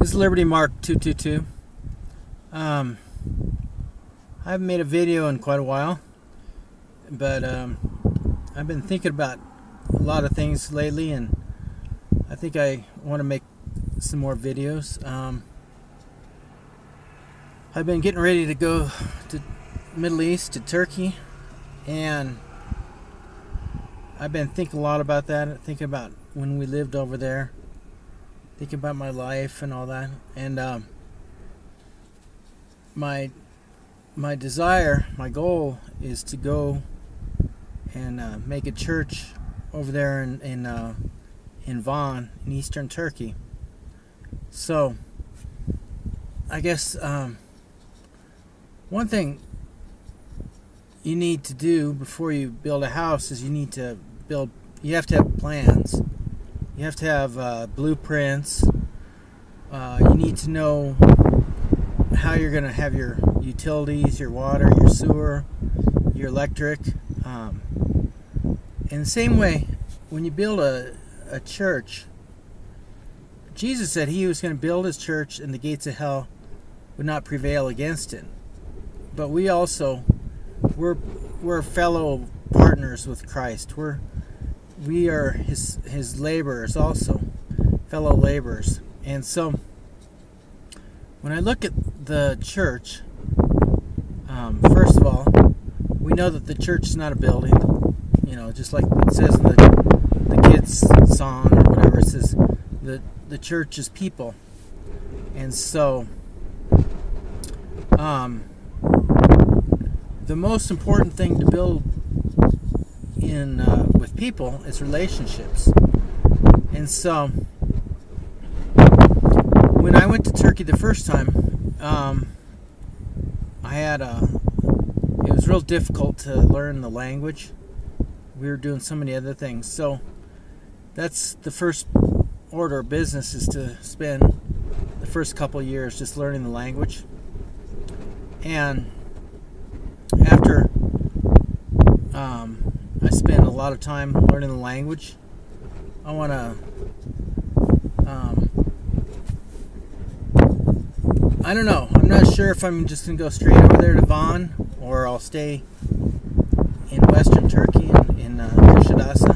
This is Liberty Mark 222. I haven't made a video in quite a while, but I've been thinking about a lot of things lately, and I think I want to make some more videos. I've been getting ready to go to Middle East, to Turkey, and I've been thinking a lot about that, thinking about when we lived over there, thinking about my life and all that, and my desire, my goal is to go and make a church over there in Van, in eastern Turkey. So I guess one thing you need to do before you build a house is you have to have plans. You have to have blueprints. You need to know how you're going to have your utilities, your water, your sewer, your electric. In the same way, when you build a church, Jesus said he was going to build his church and the gates of hell would not prevail against it. But we also, we're fellow partners with Christ. We are his laborers also, fellow laborers. And so when I look at the church, first of all, we know that the church is not a building. You know, just like it says in the kids' song or whatever, it says the church is people. And so the most important thing to build with people is relationships. And so when I went to Turkey the first time, it was real difficult to learn the language. We were doing so many other things. So that's the first order of business, is to spend the first couple of years just learning the language. And after I spend a lot of time learning the language, I want to I don't know. I'm not sure if I'm just going to go straight over there to Van, or I'll stay in western Turkey in Kuşadası.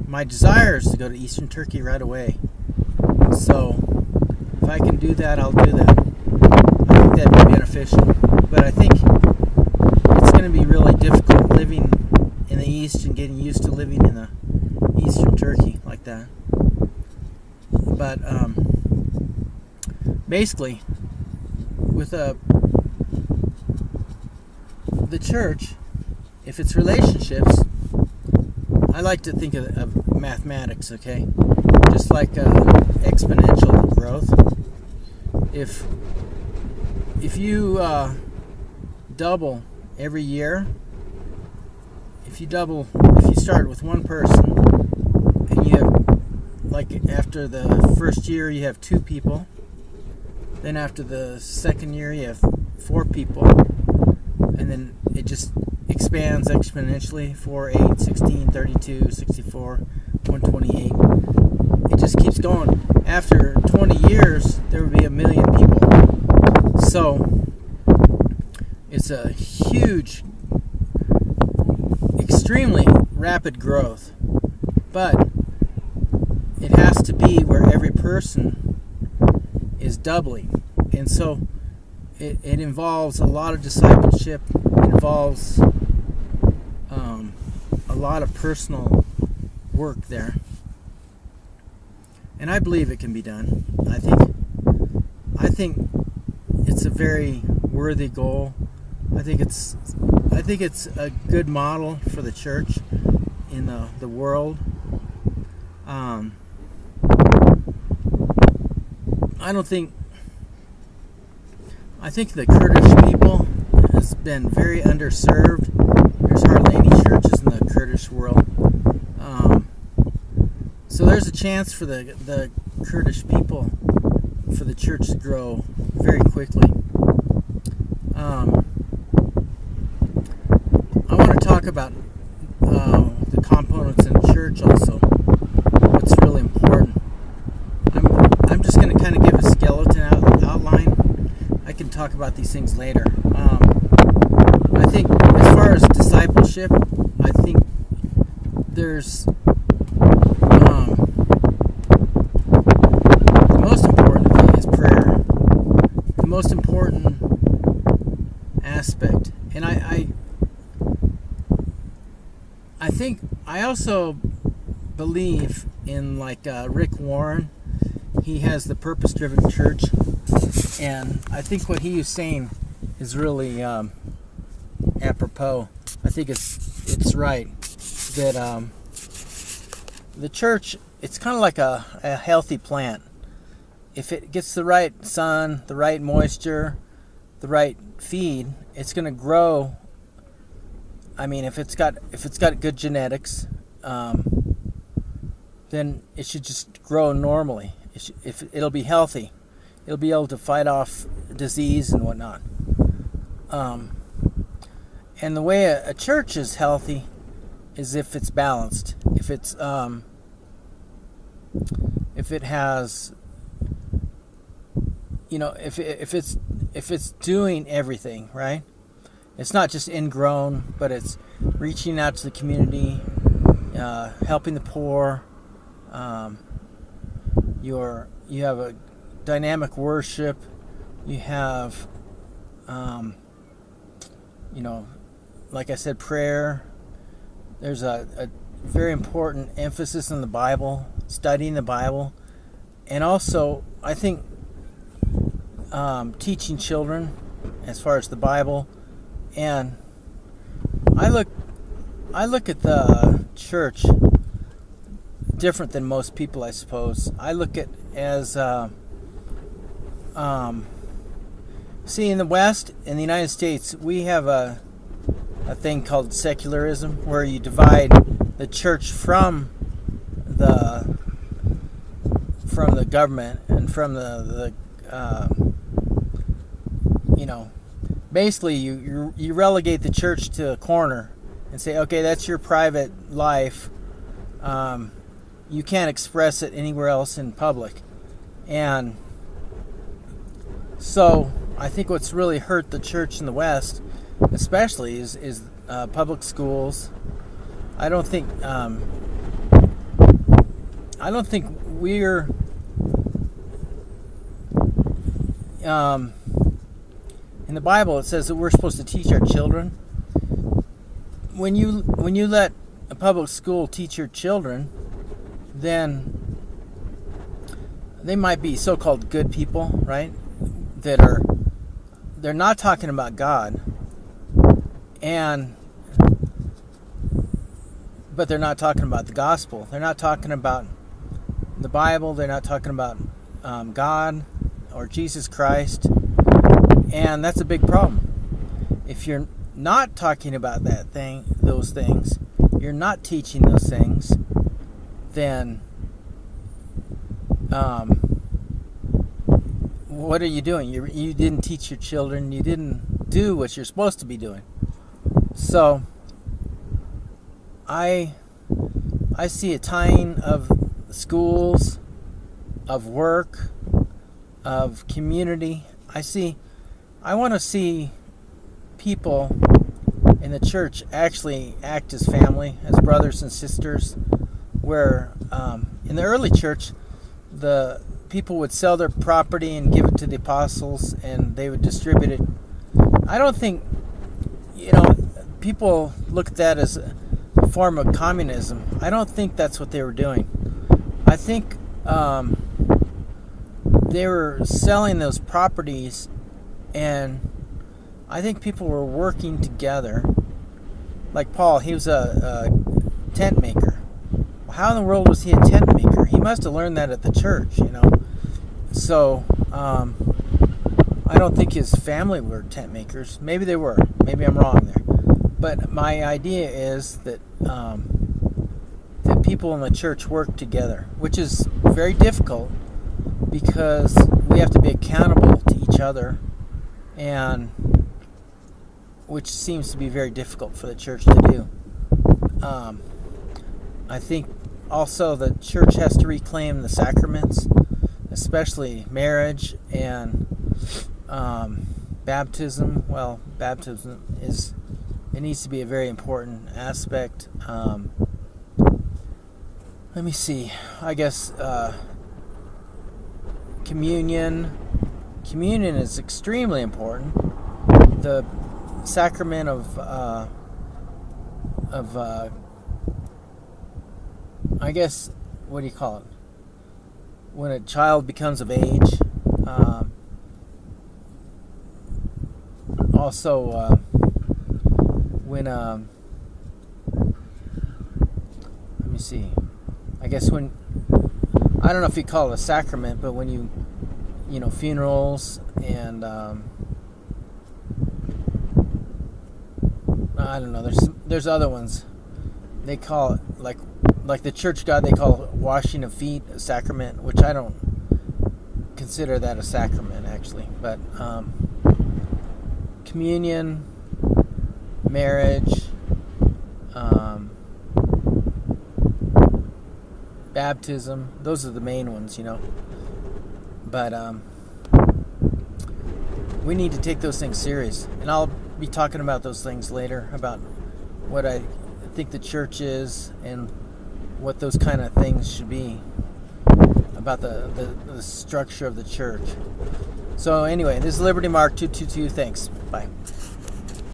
My desire is to go to eastern Turkey right away. So if I can do that, I'll do that. I think that'd be beneficial. But I think it's going to be really difficult living in the east and getting used to living in the eastern Turkey like that. But basically, with the church, if it's relationships, I like to think of mathematics, okay? Just like exponential growth. If you double every year, if you start with one person, and you have, like, after the first year you have 2 people, then after the second year you have 4 people, and then it just expands exponentially, 4, 8, 16, 32, 64, 128. It just keeps going. After 20 years, there would be 1 million people. So it's a huge, extremely rapid growth. But it has to be where every person is doubling. And so it involves a lot of discipleship. It involves a lot of personal work there. And I believe it can be done. I think it's a very worthy goal. I think it's a good model for the church in the world. I think the Kurdish people has been very underserved. There's hardly any churches in the Kurdish world. So there's a chance for the Kurdish people, for the church to grow very quickly. I want to talk about the components in church also. What's really important. talk about these things later. I think as far as discipleship, I think there's the most important thing is prayer. The most important aspect. And I think I also believe in like Rick Warren. He has the purpose-driven church, and I think what he is saying is really apropos. I think it's right that the church, it's kind of like a healthy plant. If it gets the right sun, the right moisture, the right feed, it's going to grow. I mean, if it's got good genetics, then it should just grow normally. It'll be healthy, it'll be able to fight off disease and whatnot. And the way a church is healthy is if it's balanced. If it's if it has, if it's doing everything right. It's not just ingrown, but it's reaching out to the community, helping the poor. You have a dynamic worship. You have, like I said, prayer. There's a very important emphasis on the Bible, studying the Bible, and also I think teaching children as far as the Bible. And I look at the church different than most people, I suppose. I look at as see, in the West, in the United States, we have a thing called secularism, where you divide the church from the government and from the basically you relegate the church to a corner and say, okay, that's your private life. You can't express it anywhere else in public. And so I think what's really hurt the church in the West, especially, is public schools. I don't think we're in the Bible it says that we're supposed to teach our children. When you let a public school teach your children, then they might be so-called good people, right? They're not talking about God, but they're not talking about the gospel. They're not talking about the Bible. They're not talking about God or Jesus Christ, and that's a big problem. If you're not talking about those things, you're not teaching those things, then what are you doing? You didn't teach your children. You didn't do what you're supposed to be doing. So I see a tying of schools, of work, of community. I want to see people in the church actually act as family, as brothers and sisters, where in the early church, the people would sell their property and give it to the apostles, and they would distribute it. I don't think, people look at that as a form of communism. I don't think that's what they were doing. I think they were selling those properties, and I think people were working together. Like Paul, he was a tent maker. How in the world was he a tent maker? He must have learned that at the church, So, I don't think his family were tent makers. Maybe they were. Maybe I'm wrong there. But my idea is that that people in the church work together, which is very difficult because we have to be accountable to each other, and which seems to be very difficult for the church to do. I think also the church has to reclaim the sacraments, especially marriage and Baptism, well, baptism it needs to be a very important aspect. Let me see. I guess communion. Communion is extremely important. The sacrament of I guess, what do you call it? When a child becomes of age. Also, when let me see. I guess when, I don't know if you call it a sacrament, but when you funerals and I don't know. There's other ones. They call it like the church God. They call washing of feet a sacrament, which I don't consider that a sacrament actually. But communion, marriage, baptism. Those are the main ones, But we need to take those things serious, and I'll be talking about those things later, about what I think the church is and what those kind of things should be, about the structure of the church. So anyway, this is Liberty Mark 222. Thanks. Bye.